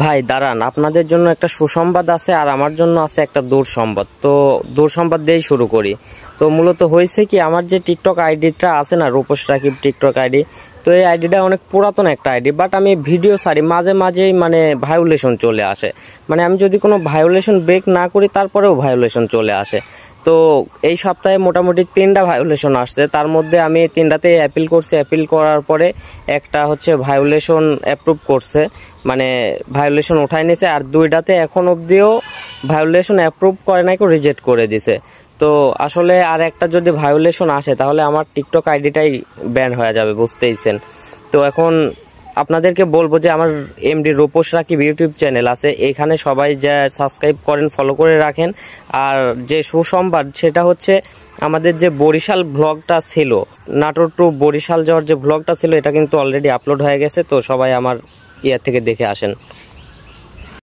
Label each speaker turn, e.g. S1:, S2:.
S1: ভাই দাঁড়ান, আপনাদের জন্য একটা সুসংবাদ আছে আর আমার জন্য আছে একটা দুঃসংবাদ। তো দুঃসংবাদ দিয়েই শুরু করি। তো মূলত হয়েছে কি, আমার যে টিকটক আইডিটা আছে না, রূপস রাকিব টিকটক আইডি, তো এই আইডিটা অনেক পুরাতন একটা আইডি, বাট আমি ভিডিও ছাড়ি মাঝে মাঝেই মানে ভায়োলেশন চলে আসে। মানে আমি যদি কোনো ভায়োলেশন ব্রেক না করি তারপরেও ভায়োলেশন চলে আসে। তো এই সপ্তাহে মোটামুটি 3টা ভায়োলেশন আসছে, তার মধ্যে আমি 3টাতে অ্যাপিল করছি। অ্যাপিল করার পরে একটা হচ্ছে ভায়োলেশন অ্যাপ্রুভ করছে, মানে ভায়োলেশন উঠাই নিয়েছে, আর 2টাতে এখন অবধিও ভায়োলেশন অ্যাপ্রুভ করে নাই, রিজেক্ট করে দিছে। তো আসলে আর একটা যদি ভায়োলেশন আসে তাহলে আমার টিকটক আইডিটাই ব্যান হয়ে যাবে, বুঝতেইছেন। তো এখন আপনাদেরকে বলবো যে আমার এমডি রূপস রাকিব ইউটিউব চ্যানেল আছে, এখানে সবাই যা সাবস্ক্রাইব করেন, ফলো করে রাখেন। আর যে সুসংবাদ সেটা হচ্ছে, আমাদের যে বরিশাল ব্লগটা ছিল, নাটোর টু বরিশাল যাওয়ার যে ব্লগটা ছিল, এটা কিন্তু অলরেডি আপলোড হয়ে গেছে। তো সবাই আমার ইয়ার থেকে দেখে আসেন।